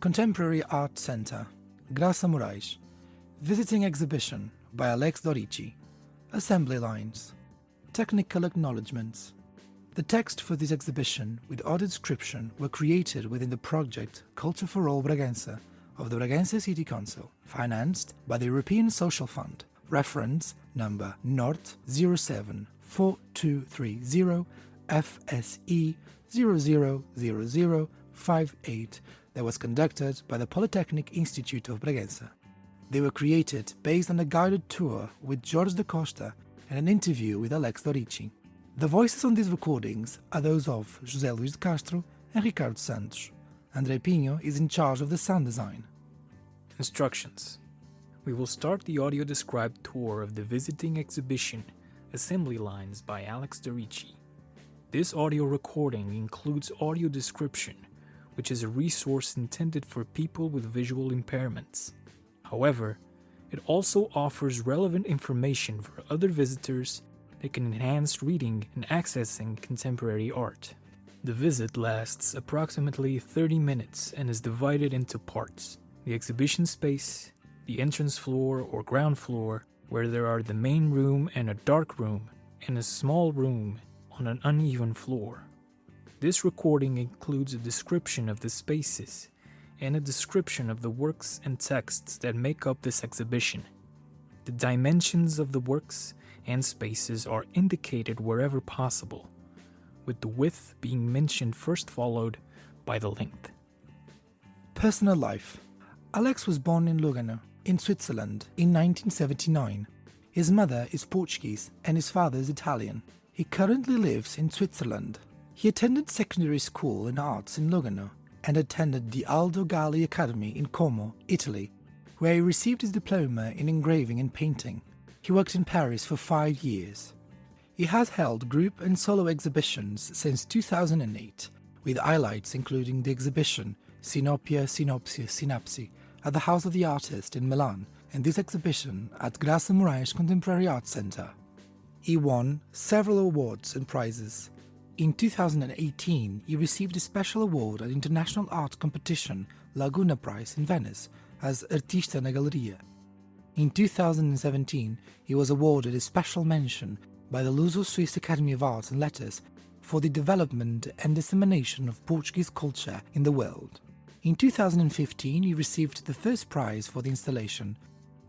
Contemporary Art Center, Graça Moraes. Visiting exhibition by Alex Dorici. Assembly lines. Technical acknowledgements. The text for this exhibition with audio description were created within the project Culture for All Bragança of the Bragança City Council, financed by the European Social Fund. Reference number NORT 074230 FSE 000058 that was conducted by the Polytechnic Institute of Bragança. They were created based on a guided tour with Jorge da Costa and an interview with Alex Dorici. The voices on these recordings are those of José Luís de Castro and Ricardo Santos. André Pinho is in charge of the sound design. Instructions. We will start the audio-described tour of the visiting exhibition Assembly Lines by Alex Dorici. This audio recording includes audio description, which is a resource intended for people with visual impairments. However, it also offers relevant information for other visitors that can enhance reading and accessing contemporary art. The visit lasts approximately 30 minutes and is divided into parts: the exhibition space, the entrance floor or ground floor, where there are the main room and a dark room, and a small room on an uneven floor. This recording includes a description of the spaces and a description of the works and texts that make up this exhibition. The dimensions of the works and spaces are indicated wherever possible, with the width being mentioned first, followed by the length. Personal life. Alex was born in Lugano, in Switzerland, in 1979. His mother is Portuguese and his father is Italian. He currently lives in Switzerland. He attended secondary school in arts in Lugano and attended the Aldo Galli Academy in Como, Italy, where he received his diploma in engraving and painting. He worked in Paris for 5 years. He has held group and solo exhibitions since 2008, with highlights including the exhibition Sinopia, Sinopsia, Synapse at the House of the Artist in Milan and this exhibition at Graça Moraes Contemporary Art Center. He won several awards and prizes. In 2018, he received a special award at the International Art Competition Laguna Prize in Venice as Artista na Galeria. In 2017, he was awarded a special mention by the Luso-Swiss Academy of Arts and Letters for the development and dissemination of Portuguese culture in the world. In 2015, he received the first prize for the installation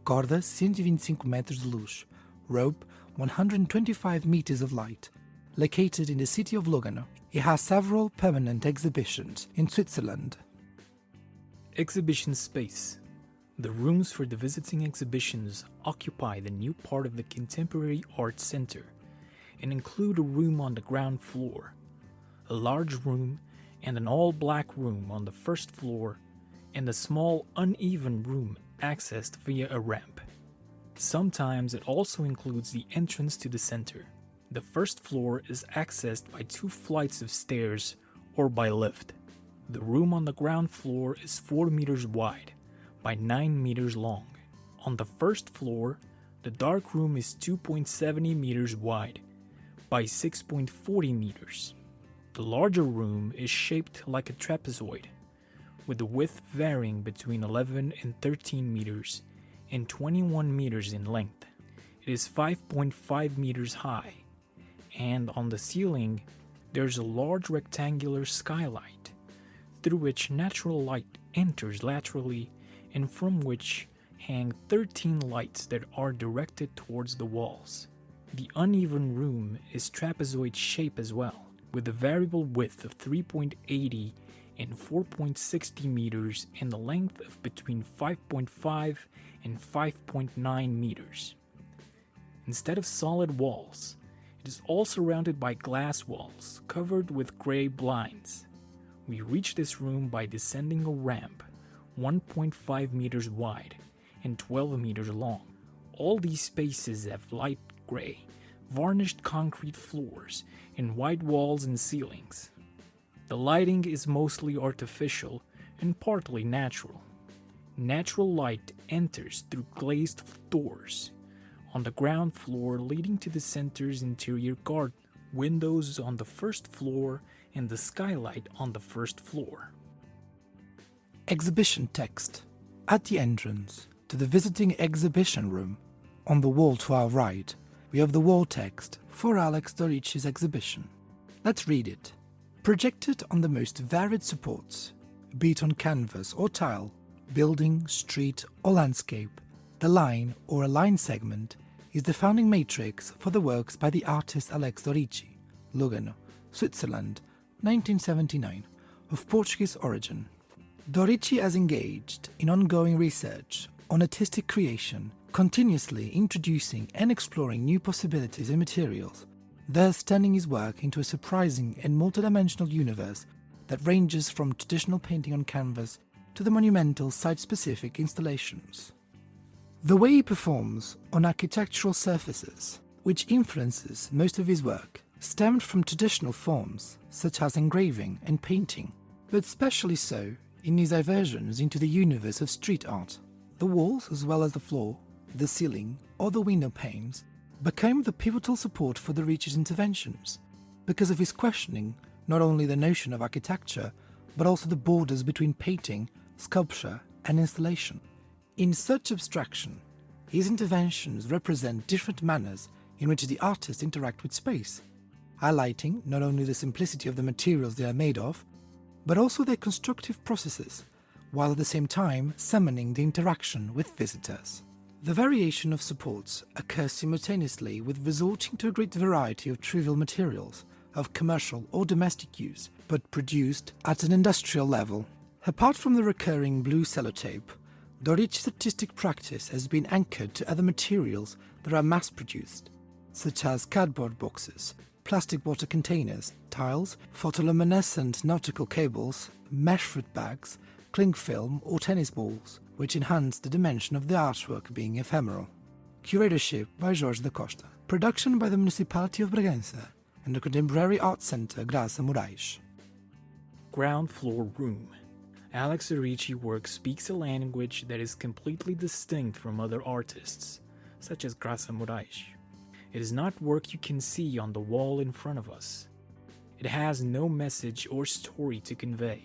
Corda 125 metros de luz, rope 125 meters of light, located in the city of Lugano. He has several permanent exhibitions in Switzerland. Exhibition space. The rooms for the visiting exhibitions occupy the new part of the Contemporary Art Center and include a room on the ground floor, a large room and an all-black room on the first floor, and a small uneven room accessed via a ramp. Sometimes it also includes the entrance to the center. The first floor is accessed by 2 flights of stairs or by lift. The room on the ground floor is 4 meters wide by 9 meters long. On the first floor, the dark room is 2.70 meters wide by 6.40 meters. The larger room is shaped like a trapezoid, with the width varying between 11 and 13 meters and 21 meters in length. It is 5.5 meters high, and on the ceiling there's a large rectangular skylight through which natural light enters laterally and from which hang 13 lights that are directed towards the walls. The uneven room is trapezoid shape as well, with a variable width of 3.80 and 4.60 meters and a length of between 5.5 and 5.9 meters. Instead of solid walls, it is all surrounded by glass walls covered with gray blinds. We reach this room by descending a ramp 1.5 meters wide and 12 meters long. All these spaces have light gray, varnished concrete floors and white walls and ceilings. The lighting is mostly artificial and partly natural. Natural light enters through glazed doors on the ground floor leading to the center's interior garden, windows on the first floor and the skylight on the first floor. Exhibition text. At the entrance to the visiting exhibition room, on the wall to our right, we have the wall text for Alex Dorici's exhibition. Let's read it. Projected on the most varied supports, be it on canvas or tile, building, street or landscape, the line or a line segment is the founding matrix for the works by the artist Alex Dorici, Lugano, Switzerland, 1979, of Portuguese origin. Dorici has engaged in ongoing research on artistic creation, continuously introducing and exploring new possibilities and materials, thus turning his work into a surprising and multidimensional universe that ranges from traditional painting on canvas to the monumental site-specific installations. The way he performs on architectural surfaces, which influences most of his work, stemmed from traditional forms such as engraving and painting, but especially so in his diversions into the universe of street art. The walls, as well as the floor, the ceiling, or the window panes, became the pivotal support for Dorici's interventions, because of his questioning not only the notion of architecture, but also the borders between painting, sculpture, and installation. In such abstraction, his interventions represent different manners in which the artists interact with space, highlighting not only the simplicity of the materials they are made of, but also their constructive processes, while at the same time summoning the interaction with visitors. The variation of supports occurs simultaneously with resorting to a great variety of trivial materials of commercial or domestic use, but produced at an industrial level. Apart from the recurring blue sellotape, Dorici's artistic practice has been anchored to other materials that are mass-produced, such as cardboard boxes, plastic water containers, tiles, photoluminescent nautical cables, mesh fruit bags, cling film or tennis balls, which enhance the dimension of the artwork being ephemeral. Curatorship by Jorge da Costa. Production by the Municipality of Bragança and the Contemporary Art Center Graça Moraes. Ground floor room. Alex Dorici work speaks a language that is completely distinct from other artists, such as Graça Moraes. It is not work you can see on the wall in front of us. It has no message or story to convey.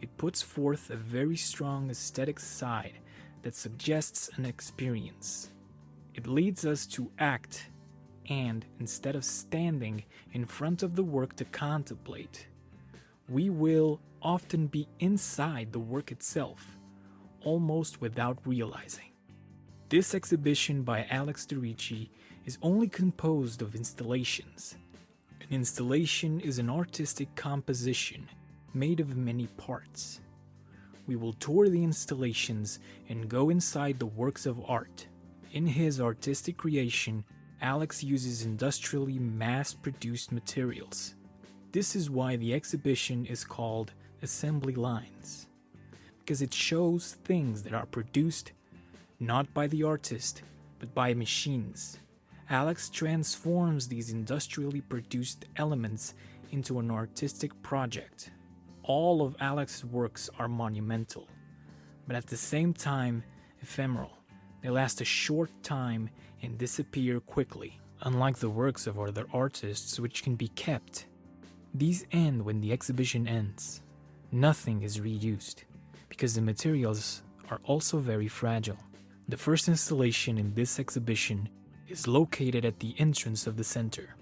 It puts forth a very strong aesthetic side that suggests an experience. It leads us to act, and instead of standing in front of the work to contemplate, we will often be inside the work itself, almost without realizing. This exhibition by Alex Dorici is only composed of installations. An installation is an artistic composition made of many parts. We will tour the installations and go inside the works of art. In his artistic creation, Alex uses industrially mass-produced materials. This is why the exhibition is called Assembly Lines, because it shows things that are produced not by the artist, but by machines. Alex transforms these industrially produced elements into an artistic project. All of Alex's works are monumental, but at the same time ephemeral. They last a short time and disappear quickly, unlike the works of other artists which can be kept. These end when the exhibition ends. Nothing is reused, because the materials are also very fragile. The first installation in this exhibition is located at the entrance of the center.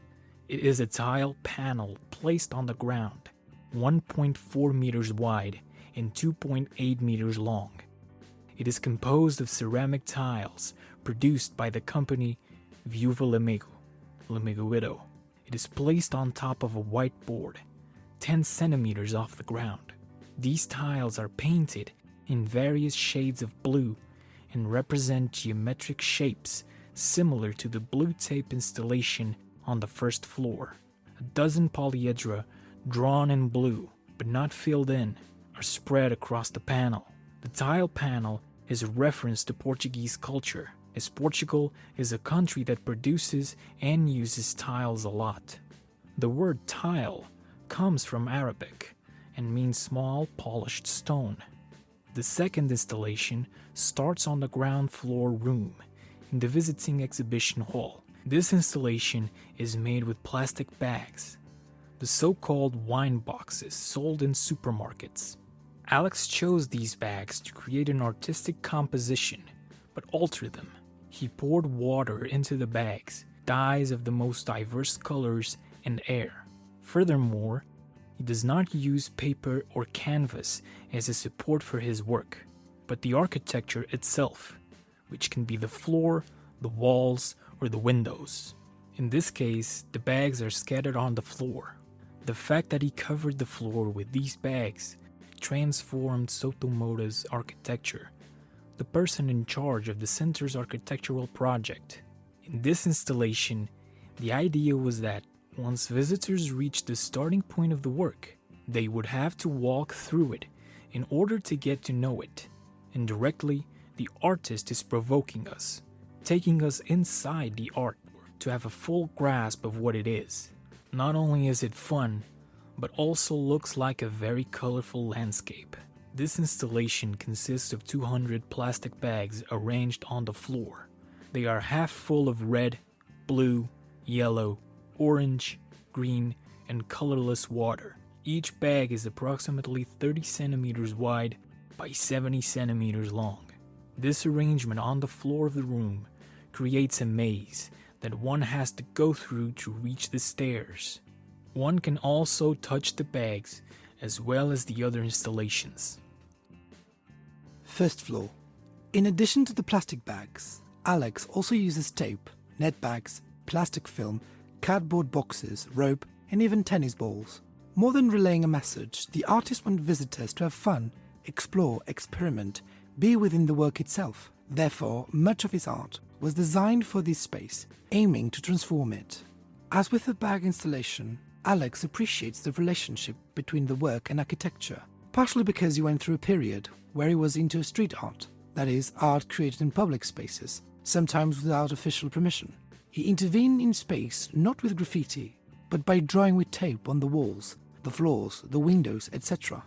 It is a tile panel placed on the ground, 1.4 meters wide and 2.8 meters long. It is composed of ceramic tiles produced by the company Viúva Lamego Widow. It is placed on top of a white board, 10 centimeters off the ground. These tiles are painted in various shades of blue and represent geometric shapes similar to the blue tape installation on the first floor. A dozen polyhedra drawn in blue, but not filled in, are spread across the panel. The tile panel is a reference to Portuguese culture, as Portugal is a country that produces and uses tiles a lot. The word tile comes from Arabic and means small polished stone. The second installation starts on the ground floor room in the visiting exhibition hall. This installation is made with plastic bags, the so-called wine boxes sold in supermarkets. Alex chose these bags to create an artistic composition, but altered them. He poured water into the bags, dyes of the most diverse colors, and air. Furthermore, he does not use paper or canvas as a support for his work, but the architecture itself, which can be the floor, the walls, or the windows. In this case, the bags are scattered on the floor. The fact that he covered the floor with these bags transformed Sotomoda's architecture, the person in charge of the center's architectural project. In this installation, the idea was that once visitors reached the starting point of the work, they would have to walk through it in order to get to know it. Indirectly, the artist is provoking us, taking us inside the artwork to have a full grasp of what it is. Not only is it fun, but also looks like a very colorful landscape. This installation consists of 200 plastic bags arranged on the floor. They are half full of red, blue, yellow, orange, green, and colorless water. Each bag is approximately 30 centimeters wide by 70 centimeters long. This arrangement on the floor of the room creates a maze that one has to go through to reach the stairs. One can also touch the bags as well as the other installations. First floor. In addition to the plastic bags, Alex also uses tape, net bags, plastic film, cardboard boxes, rope, and even tennis balls. More than relaying a message, the artist wants visitors to have fun, explore, experiment, be within the work itself. Therefore, much of his art was designed for this space, aiming to transform it. As with the bag installation, Alex appreciates the relationship between the work and architecture, partially because he went through a period where he was into street art, that is, art created in public spaces, sometimes without official permission. He intervened in space not with graffiti, but by drawing with tape on the walls, the floors, the windows, etc.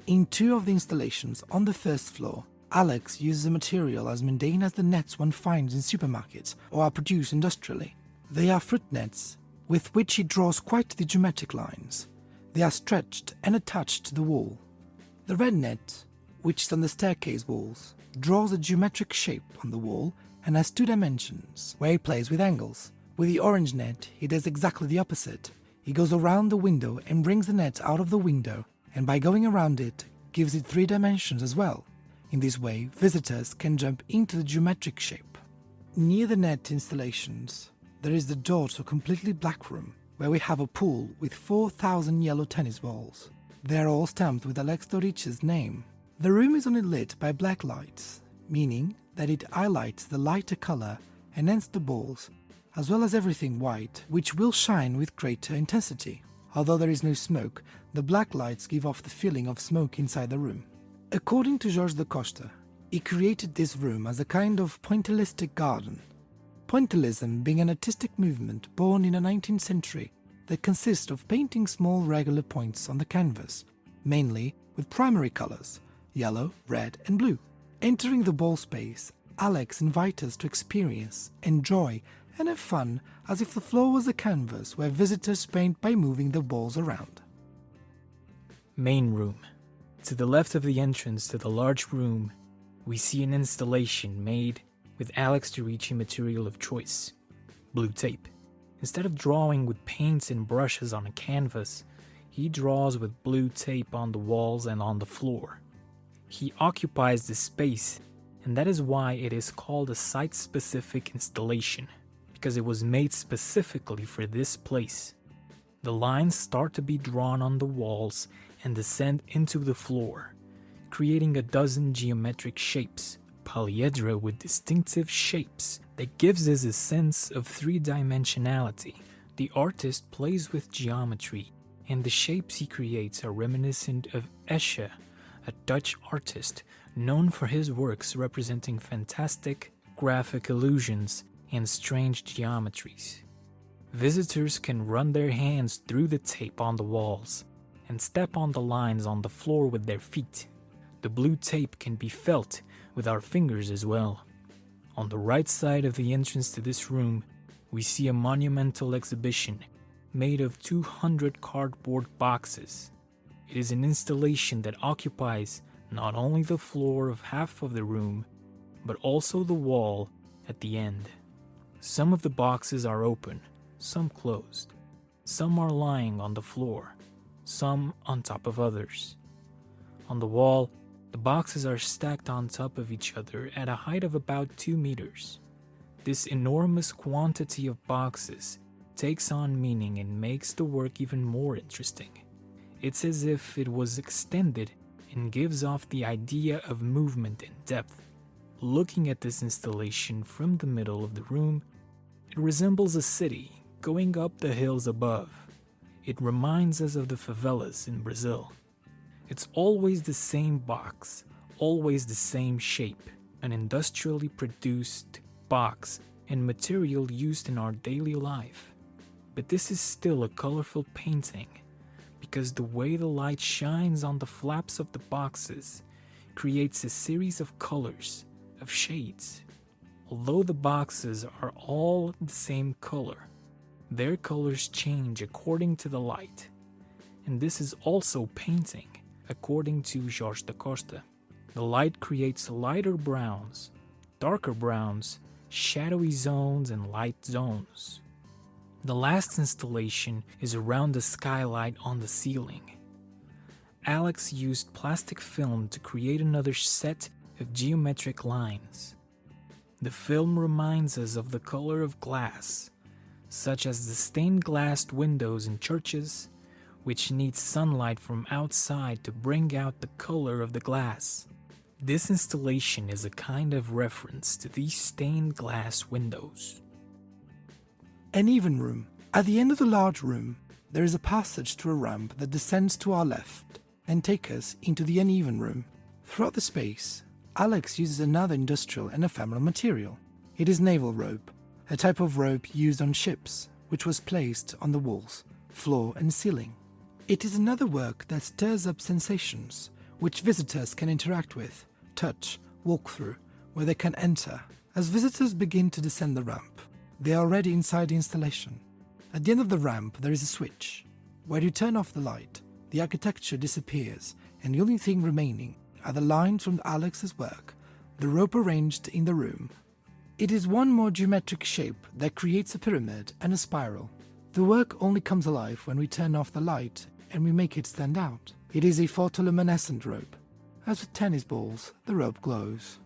In two of the installations on the first floor, Alex uses a material as mundane as the nets one finds in supermarkets or are produced industrially. They are fruit nets, with which he draws quite the geometric lines. They are stretched and attached to the wall. The red net, which is on the staircase walls, draws a geometric shape on the wall and has two dimensions, where he plays with angles. With the orange net, he does exactly the opposite. He goes around the window and brings the net out of the window, and by going around it, gives it 3 dimensions as well. In this way, visitors can jump into the geometric shape. Near the net installations, there is the door to a completely black room, where we have a pool with 4,000 yellow tennis balls. They are all stamped with Alex Dorici's name. The room is only lit by black lights, meaning that it highlights the lighter color and hence the balls, as well as everything white, which will shine with greater intensity. Although there is no smoke, the black lights give off the feeling of smoke inside the room. According to Jorge da Costa, he created this room as a kind of pointillistic garden. Pointillism being an artistic movement born in the 19th century that consists of painting small regular points on the canvas, mainly with primary colors, yellow, red and blue. Entering the ball space, Alex invites us to experience, enjoy and have fun as if the floor was a canvas where visitors paint by moving the balls around. Main room. To the left of the entrance to the large room, we see an installation made with Alex Dorici material of choice, blue tape. Instead of drawing with paints and brushes on a canvas, he draws with blue tape on the walls and on the floor. He occupies the space, and that is why it is called a site-specific installation, because it was made specifically for this place. The lines start to be drawn on the walls and descend into the floor, creating a dozen geometric shapes, polyhedra with distinctive shapes that gives us a sense of 3-dimensionality. The artist plays with geometry, and the shapes he creates are reminiscent of Escher, a Dutch artist known for his works representing fantastic, graphic illusions and strange geometries. Visitors can run their hands through the tape on the walls and step on the lines on the floor with their feet. The blue tape can be felt with our fingers as well. On the right side of the entrance to this room, we see a monumental exhibition made of 200 cardboard boxes. It is an installation that occupies not only the floor of half of the room, but also the wall at the end. Some of the boxes are open, some closed. Some are lying on the floor, some on top of others. On the wall, the boxes are stacked on top of each other at a height of about 2 meters. This enormous quantity of boxes takes on meaning and makes the work even more interesting. It's as if it was extended and gives off the idea of movement and depth. Looking at this installation from the middle of the room, it resembles a city going up the hills above. It reminds us of the favelas in Brazil. It's always the same box, always the same shape, an industrially produced box and material used in our daily life. But this is still a colorful painting, because the way the light shines on the flaps of the boxes creates a series of colors, of shades. Although the boxes are all the same color, their colors change according to the light. And this is also painting, according to José da Costa. The light creates lighter browns, darker browns, shadowy zones, and light zones. The last installation is around the skylight on the ceiling. Alex used plastic film to create another set of geometric lines. The film reminds us of the color of glass, such as the stained glass windows in churches, which need sunlight from outside to bring out the color of the glass. This installation is a kind of reference to these stained glass windows. An even room. At the end of the large room, there is a passage to a ramp that descends to our left and takes us into the uneven room. Throughout the space, Alex uses another industrial and ephemeral material. It is naval rope, a type of rope used on ships, which was placed on the walls, floor and ceiling. It is another work that stirs up sensations, which visitors can interact with, touch, walk through, where they can enter. As visitors begin to descend the ramp, they are already inside the installation. At the end of the ramp there is a switch. Where you turn off the light, the architecture disappears and the only thing remaining are the lines from Alex's work, the rope arranged in the room. It is one more geometric shape that creates a pyramid and a spiral. The work only comes alive when we turn off the light and we make it stand out. It is a photoluminescent rope. As with tennis balls, the rope glows.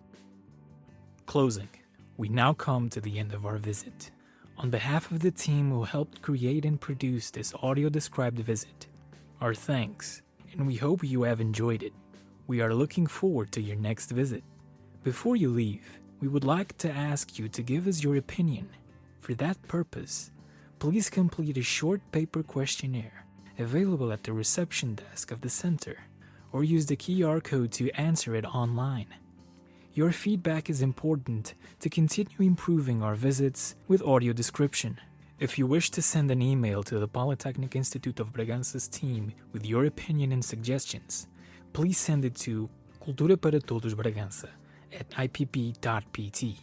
Closing. We now come to the end of our visit. On behalf of the team who helped create and produce this audio-described visit, our thanks, and we hope you have enjoyed it. We are looking forward to your next visit. Before you leave, we would like to ask you to give us your opinion. For that purpose, please complete a short paper questionnaire available at the reception desk of the center, or use the QR code to answer it online. Your feedback is important to continue improving our visits with audio description. If you wish to send an email to the Polytechnic Institute of Bragança's team with your opinion and suggestions, please send it to culturaparatodosbragança@ipp.pt.